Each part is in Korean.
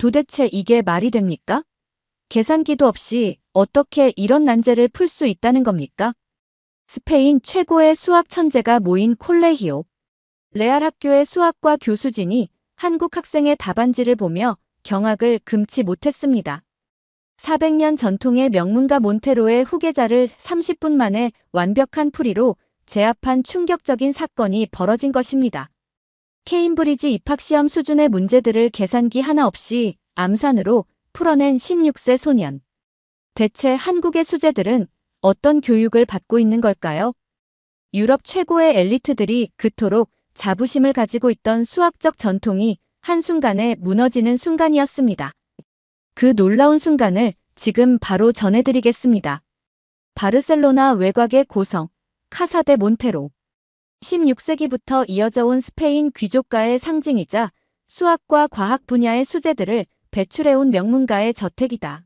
도대체 이게 말이 됩니까? 계산기도 없이 어떻게 이런 난제를 풀 수 있다는 겁니까? 스페인 최고의 수학 천재가 모인 콜레히오. 레알 학교의 수학과 교수진이 한국 학생의 답안지를 보며 경악을 금치 못했습니다. 400년 전통의 명문가 몬테로의 후계자를 30분 만에 완벽한 풀이로 제압한 충격적인 사건이 벌어진 것입니다. 케임브리지 입학시험 수준의 문제들을 계산기 하나 없이 암산으로 풀어낸 16세 소년. 대체 한국의 수재들은 어떤 교육을 받고 있는 걸까요? 유럽 최고의 엘리트들이 그토록 자부심을 가지고 있던 수학적 전통이 한순간에 무너지는 순간이었습니다. 그 놀라운 순간을 지금 바로 전해드리겠습니다. 바르셀로나 외곽의 고성, 카사 데 몬테로. 16세기부터 이어져 온 스페인 귀족가의 상징이자 수학과 과학 분야의 수재들을 배출해온 명문가의 저택이다.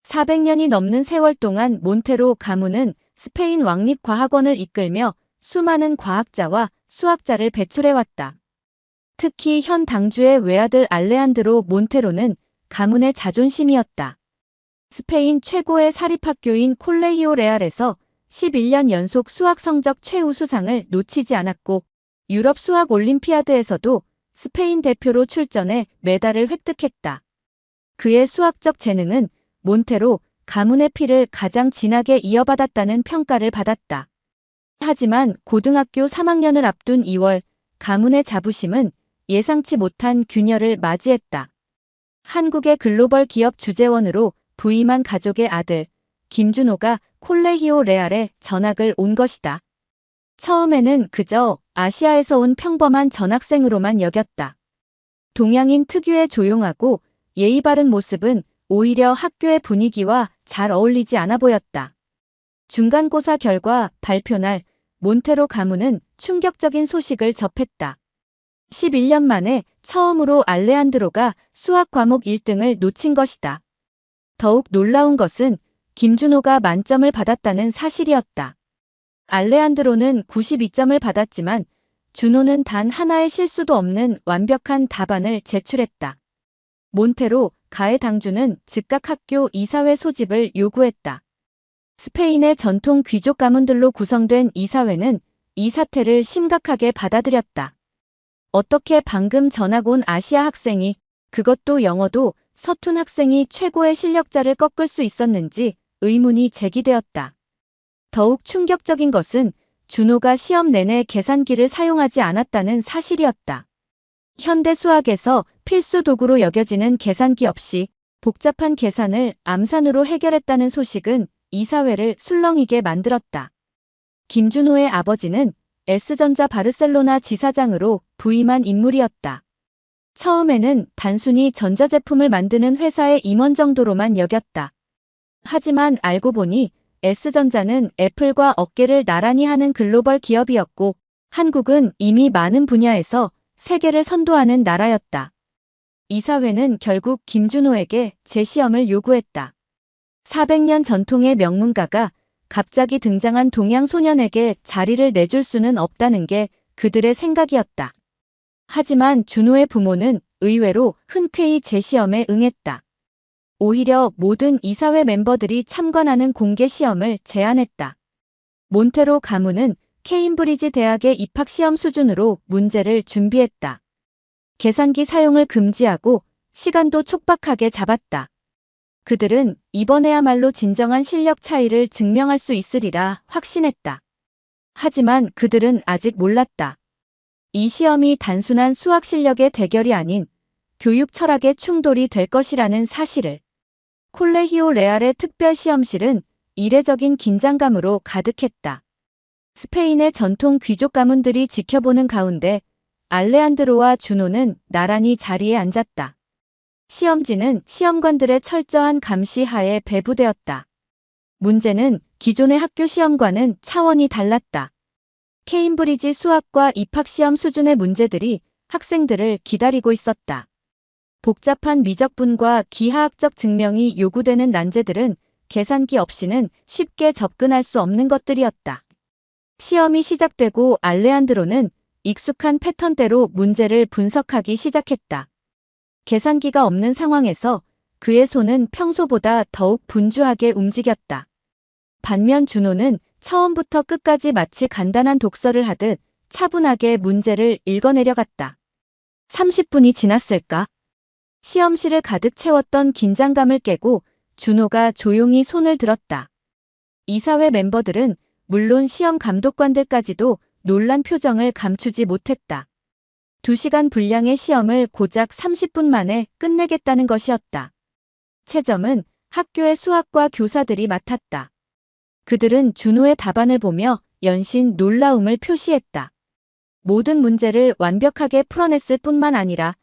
400년이 넘는 세월 동안 몬테로 가문은 스페인 왕립과학원을 이끌며 수많은 과학자와 수학자를 배출해왔다. 특히 현 당주의 외아들 알레한드로 몬테로는 가문의 자존심이었다. 스페인 최고의 사립학교인 콜레히오 레알에서 11년 연속 수학 성적 최우수상을 놓치지 않았고 유럽 수학 올림피아드에서도 스페인 대표로 출전해 메달을 획득했다. 그의 수학적 재능은 몬테로 가문의 피를 가장 진하게 이어받았다는 평가를 받았다. 하지만 고등학교 3학년을 앞둔 2월 가문의 자부심은 예상치 못한 균열을 맞이했다. 한국의 글로벌 기업 주재원으로 부임한 가족의 아들 김준호가 콜레히오 레알에 전학을 온 것이다. 처음에는 그저 아시아에서 온 평범한 전학생으로만 여겼다. 동양인 특유의 조용하고 예의 바른 모습은 오히려 학교의 분위기와 잘 어울리지 않아 보였다. 중간고사 결과 발표날 몬테로 가문은 충격적인 소식을 접했다. 11년 만에 처음으로 알레한드로가 수학 과목 1등을 놓친 것이다. 더욱 놀라운 것은 김준호가 만점을 받았다는 사실이었다. 알레한드로는 92점을 받았지만 준호는 단 하나의 실수도 없는 완벽한 답안을 제출했다. 몬테로 가의 당주는 즉각 학교 이사회 소집을 요구했다. 스페인의 전통 귀족 가문들로 구성된 이사회는 이 사태를 심각하게 받아들였다. 어떻게 방금 전학 온 아시아 학생이, 그것도 영어도 서툰 학생이 최고의 실력자를 꺾을 수 있었는지 의문이 제기되었다. 더욱 충격적인 것은 준호가 시험 내내 계산기를 사용하지 않았다는 사실이었다. 현대 수학에서 필수 도구로 여겨지는 계산기 없이 복잡한 계산을 암산으로 해결했다는 소식은 이사회를 술렁이게 만들었다. 김준호의 아버지는 S전자 바르셀로나 지사장으로 부임한 인물이었다. 처음에는 단순히 전자제품을 만드는 회사의 임원 정도로만 여겼다. 하지만 알고 보니 S전자는 애플과 어깨를 나란히 하는 글로벌 기업이었고 한국은 이미 많은 분야에서 세계를 선도하는 나라였다. 이사회는 결국 김준호에게 재시험을 요구했다. 400년 전통의 명문가가 갑자기 등장한 동양 소년에게 자리를 내줄 수는 없다는 게 그들의 생각이었다. 하지만 준호의 부모는 의외로 흔쾌히 재시험에 응했다. 오히려 모든 이사회 멤버들이 참관하는 공개 시험을 제안했다. 몬테로 가문은 케임브리지 대학의 입학시험 수준으로 문제를 준비했다. 계산기 사용을 금지하고 시간도 촉박하게 잡았다. 그들은 이번에야말로 진정한 실력 차이를 증명할 수 있으리라 확신했다. 하지만 그들은 아직 몰랐다. 이 시험이 단순한 수학 실력의 대결이 아닌 교육 철학의 충돌이 될 것이라는 사실을. 콜레히오 레알의 특별 시험실은 이례적인 긴장감으로 가득했다. 스페인의 전통 귀족 가문들이 지켜보는 가운데 알레한드로와 준호는 나란히 자리에 앉았다. 시험지는 시험관들의 철저한 감시 하에 배부되었다. 문제는 기존의 학교 시험과는 차원이 달랐다. 케임브리지 수학과 입학시험 수준의 문제들이 학생들을 기다리고 있었다. 복잡한 미적분과 기하학적 증명이 요구되는 난제들은 계산기 없이는 쉽게 접근할 수 없는 것들이었다. 시험이 시작되고 알레한드로는 익숙한 패턴대로 문제를 분석하기 시작했다. 계산기가 없는 상황에서 그의 손은 평소보다 더욱 분주하게 움직였다. 반면 준호는 처음부터 끝까지 마치 간단한 독서를 하듯 차분하게 문제를 읽어내려갔다. 30분이 지났을까? 시험실을 가득 채웠던 긴장감을 깨고 준호가 조용히 손을 들었다. 이사회 멤버들은 물론 시험 감독관들까지도 놀란 표정을 감추지 못했다. 2시간 분량의 시험을 고작 30분 만에 끝내겠다는 것이었다. 채점은 학교의 수학과 교사들이 맡았다. 그들은 준호의 답안을 보며 연신 놀라움을 표시했다. 모든 문제를 완벽하게 풀어냈을 뿐만 아니라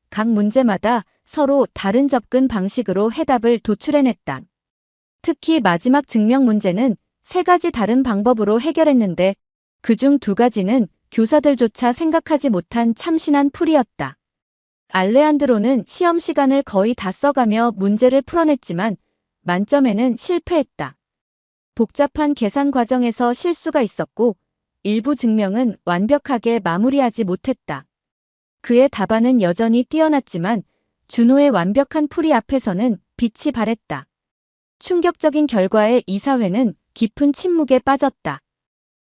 각 문제마다 서로 다른 접근 방식으로 해답을 도출해냈다. 특히 마지막 증명 문제는 3가지 다른 방법으로 해결했는데 그중 2가지는 교사들조차 생각하지 못한 참신한 풀이였다. 알레한드로는 시험 시간을 거의 다 써가며 문제를 풀어냈지만 만점에는 실패했다. 복잡한 계산 과정에서 실수가 있었고 일부 증명은 완벽하게 마무리하지 못했다. 그의 답안은 여전히 뛰어났지만 준호의 완벽한 풀이 앞에서는 빛이 발했다. 충격적인 결과에 이사회는 깊은 침묵에 빠졌다.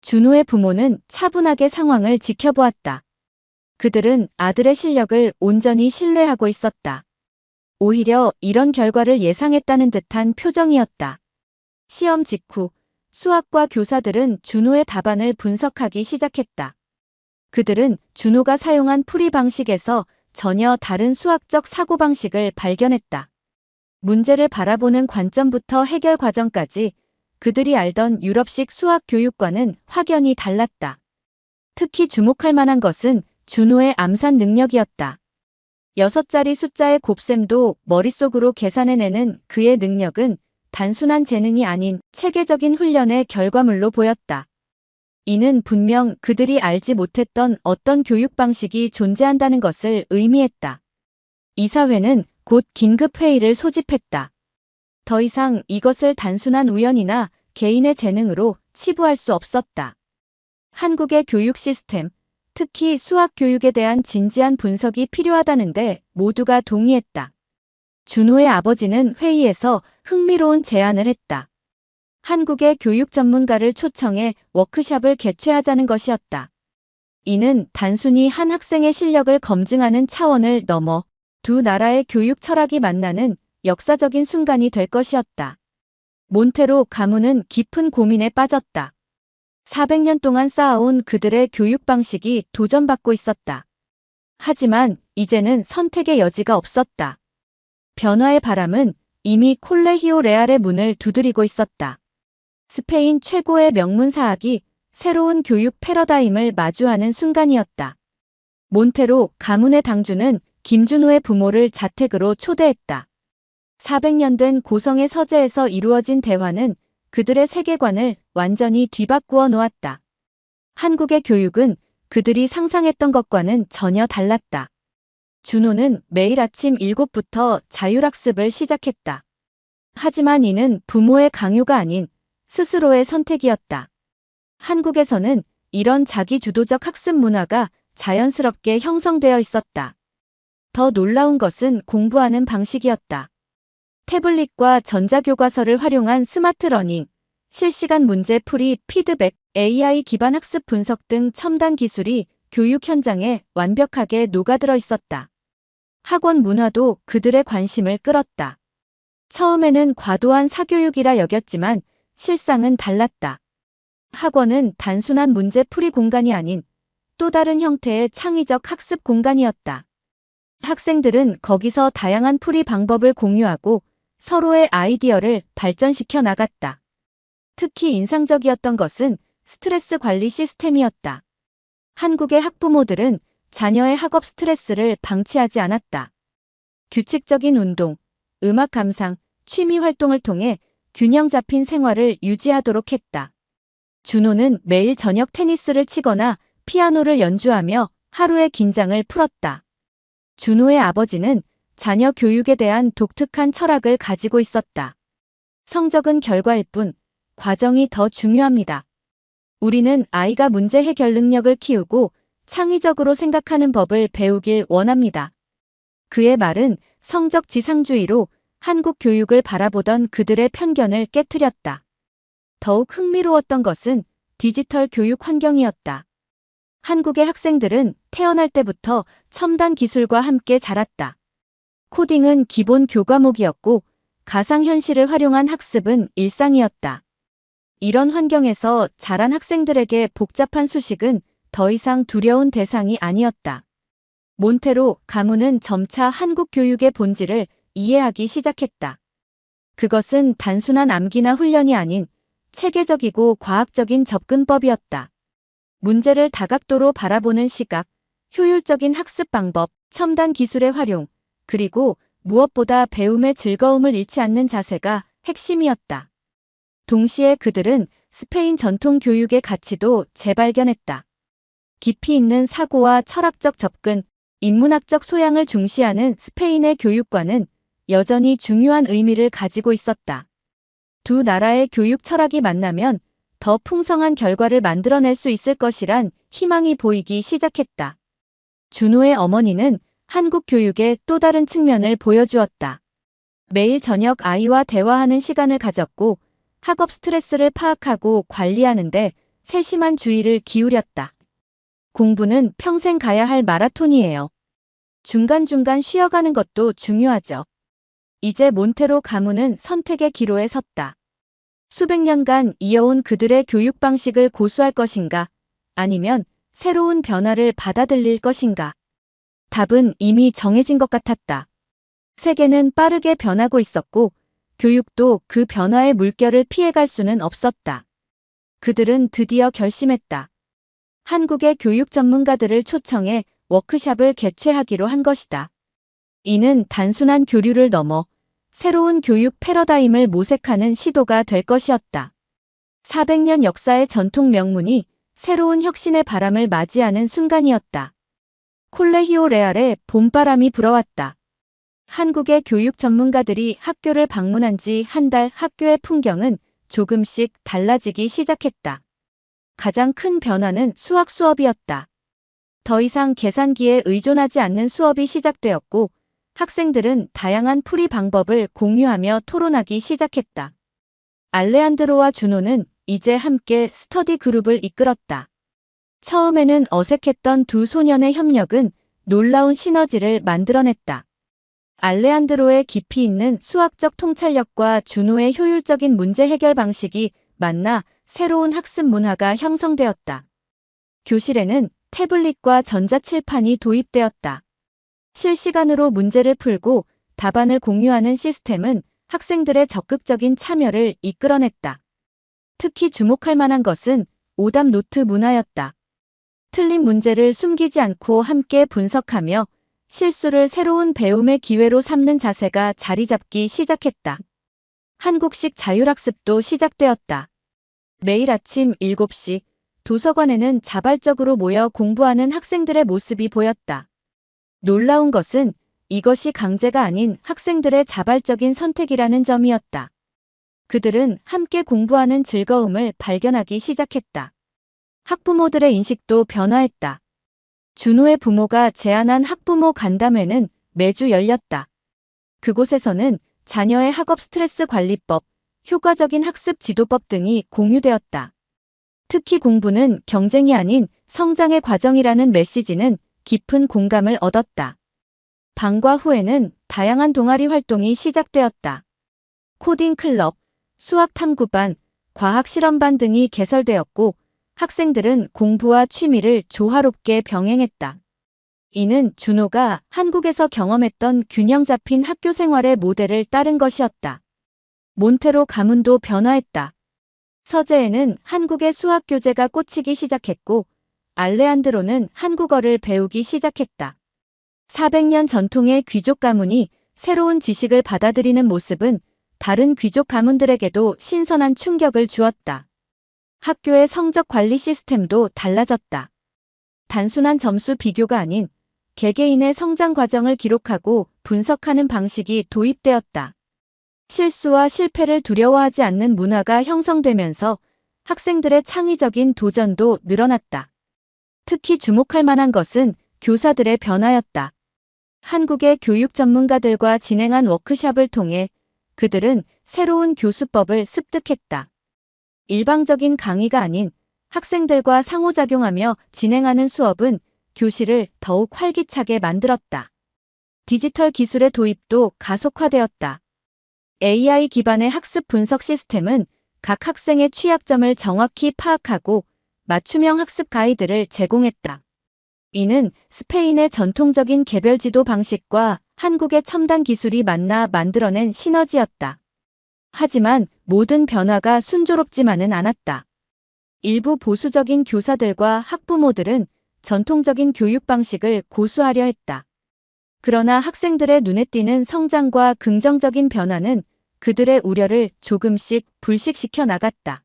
준호의 부모는 차분하게 상황을 지켜보았다. 그들은 아들의 실력을 온전히 신뢰하고 있었다. 오히려 이런 결과를 예상했다는 듯한 표정이었다. 시험 직후 수학과 교사들은 준호의 답안을 분석하기 시작했다. 그들은 준호가 사용한 풀이 방식에서 전혀 다른 수학적 사고방식을 발견했다. 문제를 바라보는 관점부터 해결 과정까지 그들이 알던 유럽식 수학 교육과는 확연히 달랐다. 특히 주목할 만한 것은 준호의 암산 능력이었다. 6자리 숫자의 곱셈도 머릿속으로 계산해내는 그의 능력은 단순한 재능이 아닌 체계적인 훈련의 결과물로 보였다. 이는 분명 그들이 알지 못했던 어떤 교육 방식이 존재한다는 것을 의미했다. 이사회는 곧 긴급회의를 소집했다. 더 이상 이것을 단순한 우연이나 개인의 재능으로 치부할 수 없었다. 한국의 교육 시스템, 특히 수학 교육에 대한 진지한 분석이 필요하다는데 모두가 동의했다. 준호의 아버지는 회의에서 흥미로운 제안을 했다. 한국의 교육 전문가를 초청해 워크숍을 개최하자는 것이었다. 이는 단순히 한 학생의 실력을 검증하는 차원을 넘어 두 나라의 교육 철학이 만나는 역사적인 순간이 될 것이었다. 몬테로 가문은 깊은 고민에 빠졌다. 400년 동안 쌓아온 그들의 교육 방식이 도전받고 있었다. 하지만 이제는 선택의 여지가 없었다. 변화의 바람은 이미 콜레히오 레알의 문을 두드리고 있었다. 스페인 최고의 명문사학이 새로운 교육 패러다임을 마주하는 순간이었다. 몬테로 가문의 당주는 김준호의 부모를 자택으로 초대했다. 400년 된 고성의 서재에서 이루어진 대화는 그들의 세계관을 완전히 뒤바꾸어 놓았다. 한국의 교육은 그들이 상상했던 것과는 전혀 달랐다. 준호는 매일 아침 7부터 자율학습을 시작했다. 하지만 이는 부모의 강요가 아닌 스스로의 선택이었다. 한국에서는 이런 자기주도적 학습 문화가 자연스럽게 형성되어 있었다. 더 놀라운 것은 공부하는 방식이었다. 태블릿과 전자교과서를 활용한 스마트 러닝, 실시간 문제 풀이, 피드백, AI 기반 학습 분석 등 첨단 기술이 교육 현장에 완벽하게 녹아들어 있었다. 학원 문화도 그들의 관심을 끌었다. 처음에는 과도한 사교육이라 여겼지만 실상은 달랐다. 학원은 단순한 문제 풀이 공간이 아닌 또 다른 형태의 창의적 학습 공간이었다. 학생들은 거기서 다양한 풀이 방법을 공유하고 서로의 아이디어를 발전시켜 나갔다. 특히 인상적이었던 것은 스트레스 관리 시스템이었다. 한국의 학부모들은 자녀의 학업 스트레스를 방치하지 않았다. 규칙적인 운동, 음악 감상, 취미 활동을 통해 균형 잡힌 생활을 유지하도록 했다. 준호는 매일 저녁 테니스를 치거나 피아노를 연주하며 하루의 긴장을 풀었다. 준호의 아버지는 자녀 교육에 대한 독특한 철학을 가지고 있었다. 성적은 결과일 뿐, 과정이 더 중요합니다. 우리는 아이가 문제 해결 능력을 키우고 창의적으로 생각하는 법을 배우길 원합니다. 그의 말은 성적 지상주의로 한국 교육을 바라보던 그들의 편견을 깨트렸다. 더욱 흥미로웠던 것은 디지털 교육 환경이었다. 한국의 학생들은 태어날 때부터 첨단 기술과 함께 자랐다. 코딩은 기본 교과목이었고 가상현실을 활용한 학습은 일상이었다. 이런 환경에서 자란 학생들에게 복잡한 수식은 더 이상 두려운 대상이 아니었다. 몬테로 가문은 점차 한국 교육의 본질을 이해하기 시작했다. 그것은 단순한 암기나 훈련이 아닌 체계적이고 과학적인 접근법이었다. 문제를 다각도로 바라보는 시각, 효율적인 학습 방법, 첨단 기술의 활용, 그리고 무엇보다 배움의 즐거움을 잃지 않는 자세가 핵심이었다. 동시에 그들은 스페인 전통 교육의 가치도 재발견했다. 깊이 있는 사고와 철학적 접근, 인문학적 소양을 중시하는 스페인의 교육관은 여전히 중요한 의미를 가지고 있었다. 두 나라의 교육 철학이 만나면 더 풍성한 결과를 만들어낼 수 있을 것이란 희망이 보이기 시작했다. 준호의 어머니는 한국 교육의 또 다른 측면을 보여주었다. 매일 저녁 아이와 대화하는 시간을 가졌고 학업 스트레스를 파악하고 관리하는데 세심한 주의를 기울였다. 공부는 평생 가야 할 마라톤이에요. 중간중간 쉬어가는 것도 중요하죠. 이제 몬테로 가문은 선택의 기로에 섰다. 수백 년간 이어온 그들의 교육 방식을 고수할 것인가, 아니면 새로운 변화를 받아들일 것인가. 답은 이미 정해진 것 같았다. 세계는 빠르게 변하고 있었고, 교육도 그 변화의 물결을 피해갈 수는 없었다. 그들은 드디어 결심했다. 한국의 교육 전문가들을 초청해 워크숍을 개최하기로 한 것이다. 이는 단순한 교류를 넘어 새로운 교육 패러다임을 모색하는 시도가 될 것이었다. 400년 역사의 전통 명문이 새로운 혁신의 바람을 맞이하는 순간이었다. 콜레히오 레알에 봄바람이 불어왔다. 한국의 교육 전문가들이 학교를 방문한 지 한 달 학교의 풍경은 조금씩 달라지기 시작했다. 가장 큰 변화는 수학 수업이었다. 더 이상 계산기에 의존하지 않는 수업이 시작되었고 학생들은 다양한 풀이 방법을 공유하며 토론하기 시작했다. 알레한드로와 준호는 이제 함께 스터디 그룹을 이끌었다. 처음에는 어색했던 두 소년의 협력은 놀라운 시너지를 만들어냈다. 알레한드로의 깊이 있는 수학적 통찰력과 준호의 효율적인 문제 해결 방식이 만나 새로운 학습 문화가 형성되었다. 교실에는 태블릿과 전자칠판이 도입되었다. 실시간으로 문제를 풀고 답안을 공유하는 시스템은 학생들의 적극적인 참여를 이끌어냈다. 특히 주목할 만한 것은 오답 노트 문화였다. 틀린 문제를 숨기지 않고 함께 분석하며 실수를 새로운 배움의 기회로 삼는 자세가 자리 잡기 시작했다. 한국식 자율학습도 시작되었다. 매일 아침 7시 도서관에는 자발적으로 모여 공부하는 학생들의 모습이 보였다. 놀라운 것은 이것이 강제가 아닌 학생들의 자발적인 선택이라는 점이었다. 그들은 함께 공부하는 즐거움을 발견하기 시작했다. 학부모들의 인식도 변화했다. 준호의 부모가 제안한 학부모 간담회는 매주 열렸다. 그곳에서는 자녀의 학업 스트레스 관리법, 효과적인 학습 지도법 등이 공유되었다. 특히 공부는 경쟁이 아닌 성장의 과정이라는 메시지는 깊은 공감을 얻었다. 방과 후에는 다양한 동아리 활동이 시작되었다. 코딩 클럽, 수학 탐구반, 과학 실험반 등이 개설되었고 학생들은 공부와 취미를 조화롭게 병행했다. 이는 준호가 한국에서 경험했던 균형 잡힌 학교 생활의 모델을 따른 것이었다. 몬테로 가문도 변화했다. 서재에는 한국의 수학 교재가 꽂히기 시작했고 알레한드로는 한국어를 배우기 시작했다. 400년 전통의 귀족 가문이 새로운 지식을 받아들이는 모습은 다른 귀족 가문들에게도 신선한 충격을 주었다. 학교의 성적 관리 시스템도 달라졌다. 단순한 점수 비교가 아닌 개개인의 성장 과정을 기록하고 분석하는 방식이 도입되었다. 실수와 실패를 두려워하지 않는 문화가 형성되면서 학생들의 창의적인 도전도 늘어났다. 특히 주목할 만한 것은 교사들의 변화였다. 한국의 교육 전문가들과 진행한 워크숍을 통해 그들은 새로운 교수법을 습득했다. 일방적인 강의가 아닌 학생들과 상호작용하며 진행하는 수업은 교실을 더욱 활기차게 만들었다. 디지털 기술의 도입도 가속화되었다. AI 기반의 학습 분석 시스템은 각 학생의 취약점을 정확히 파악하고 맞춤형 학습 가이드를 제공했다. 이는 스페인의 전통적인 개별 지도 방식과 한국의 첨단 기술이 만나 만들어낸 시너지였다. 하지만 모든 변화가 순조롭지만은 않았다. 일부 보수적인 교사들과 학부모들은 전통적인 교육 방식을 고수하려 했다. 그러나 학생들의 눈에 띄는 성장과 긍정적인 변화는 그들의 우려를 조금씩 불식시켜 나갔다.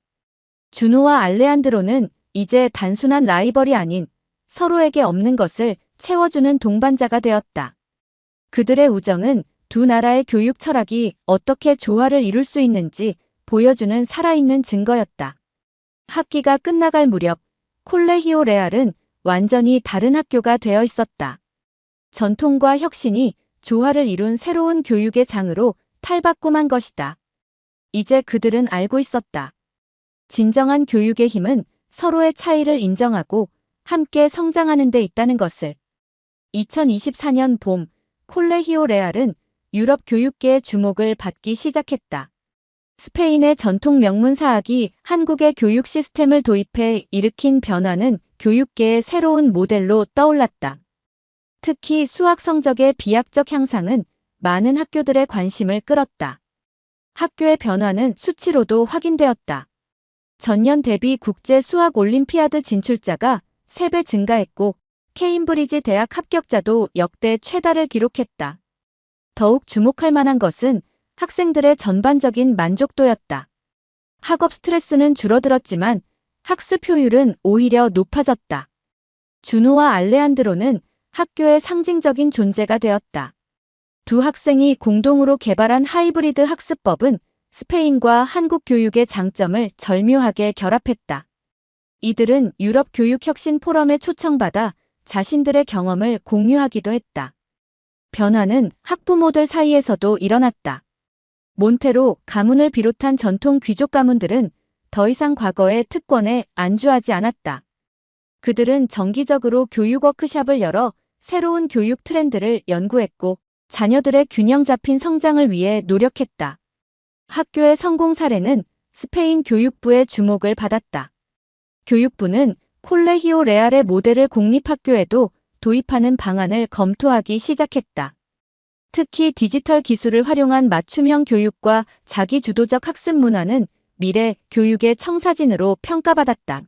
준호와 알레한드로는 이제 단순한 라이벌이 아닌 서로에게 없는 것을 채워주는 동반자가 되었다. 그들의 우정은 두 나라의 교육 철학이 어떻게 조화를 이룰 수 있는지 보여주는 살아있는 증거였다. 학기가 끝나갈 무렵 콜레히오 레알은 완전히 다른 학교가 되어 있었다. 전통과 혁신이 조화를 이룬 새로운 교육의 장으로 탈바꿈한 것이다. 이제 그들은 알고 있었다. 진정한 교육의 힘은 서로의 차이를 인정하고 함께 성장하는 데 있다는 것을. 2024년 봄, 콜레히오 레알은 유럽 교육계의 주목을 받기 시작했다. 스페인의 전통 명문사학이 한국의 교육 시스템을 도입해 일으킨 변화는 교육계의 새로운 모델로 떠올랐다. 특히 수학 성적의 비약적 향상은 많은 학교들의 관심을 끌었다. 학교의 변화는 수치로도 확인되었다. 전년 대비 국제 수학 올림피아드 진출자가 3배 증가했고 케임브리지 대학 합격자도 역대 최다를 기록했다. 더욱 주목할 만한 것은 학생들의 전반적인 만족도였다. 학업 스트레스는 줄어들었지만 학습 효율은 오히려 높아졌다. 준호와 알레한드로는 학교의 상징적인 존재가 되었다. 두 학생이 공동으로 개발한 하이브리드 학습법은 스페인과 한국 교육의 장점을 절묘하게 결합했다. 이들은 유럽 교육혁신 포럼에 초청받아 자신들의 경험을 공유하기도 했다. 변화는 학부모들 사이에서도 일어났다. 몬테로 가문을 비롯한 전통 귀족 가문들은 더 이상 과거의 특권에 안주하지 않았다. 그들은 정기적으로 교육 워크숍을 열어 새로운 교육 트렌드를 연구했고 자녀들의 균형 잡힌 성장을 위해 노력했다. 학교의 성공 사례는 스페인 교육부의 주목을 받았다. 교육부는 콜레히오 레알의 모델을 공립학교에도 도입하는 방안을 검토하기 시작했다. 특히 디지털 기술을 활용한 맞춤형 교육과 자기주도적 학습 문화는 미래 교육의 청사진으로 평가받았다.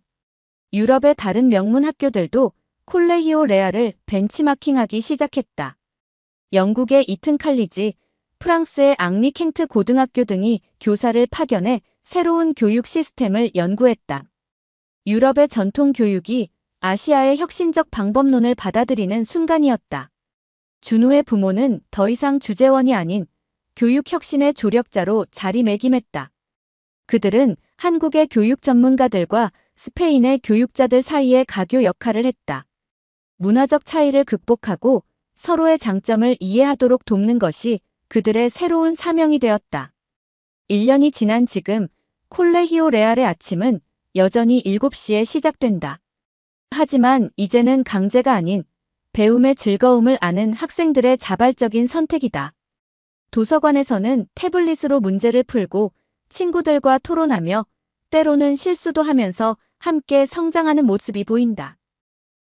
유럽의 다른 명문 학교들도 콜레히오 레알을 벤치마킹하기 시작했다. 영국의 이튼 칼리지, 프랑스의 앙리 켄트 고등학교 등이 교사를 파견해 새로운 교육 시스템을 연구했다. 유럽의 전통 교육이 아시아의 혁신적 방법론을 받아들이는 순간이었다. 준호의 부모는 더 이상 주재원이 아닌 교육 혁신의 조력자로 자리매김했다. 그들은 한국의 교육 전문가들과 스페인의 교육자들 사이의 가교 역할을 했다. 문화적 차이를 극복하고 서로의 장점을 이해하도록 돕는 것이 그들의 새로운 사명이 되었다. 1년이 지난 지금 콜레히오 레알의 아침은 여전히 7시에 시작된다. 하지만 이제는 강제가 아닌 배움의 즐거움을 아는 학생들의 자발적인 선택이다. 도서관에서는 태블릿으로 문제를 풀고 친구들과 토론하며 때로는 실수도 하면서 함께 성장하는 모습이 보인다.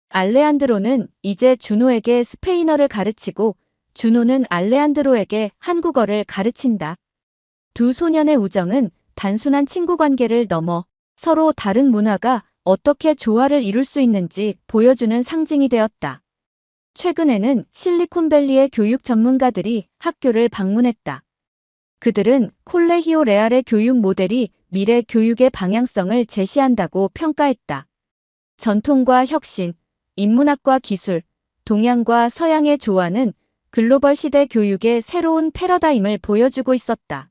알레한드로는 이제 준호에게 스페인어를 가르치고 준호는 알레한드로에게 한국어를 가르친다. 두 소년의 우정은 단순한 친구 관계를 넘어 서로 다른 문화가 어떻게 조화를 이룰 수 있는지 보여주는 상징이 되었다. 최근에는 실리콘밸리의 교육 전문가들이 학교를 방문했다. 그들은 콜레히오 레알의 교육 모델이 미래 교육의 방향성을 제시한다고 평가했다. 전통과 혁신, 인문학과 기술, 동양과 서양의 조화는 글로벌 시대 교육의 새로운 패러다임을 보여주고 있었다.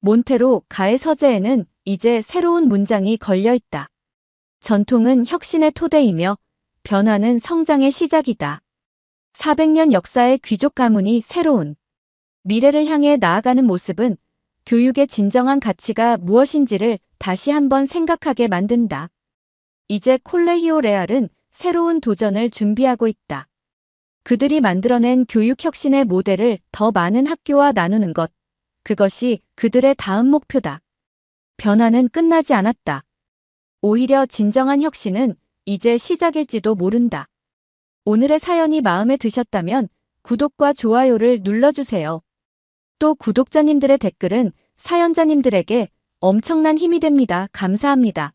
몬테로 가의 서재에는 이제 새로운 문장이 걸려 있다. 전통은 혁신의 토대이며 변화는 성장의 시작이다. 400년 역사의 귀족 가문이 새로운 미래를 향해 나아가는 모습은 교육의 진정한 가치가 무엇인지를 다시 한번 생각하게 만든다. 이제 콜레히오 레알은 새로운 도전을 준비하고 있다. 그들이 만들어낸 교육 혁신의 모델을 더 많은 학교와 나누는 것. 그것이 그들의 다음 목표다. 변화는 끝나지 않았다. 오히려 진정한 혁신은 이제 시작일지도 모른다. 오늘의 사연이 마음에 드셨다면 구독과 좋아요를 눌러주세요. 또 구독자님들의 댓글은 사연자님들에게 엄청난 힘이 됩니다. 감사합니다.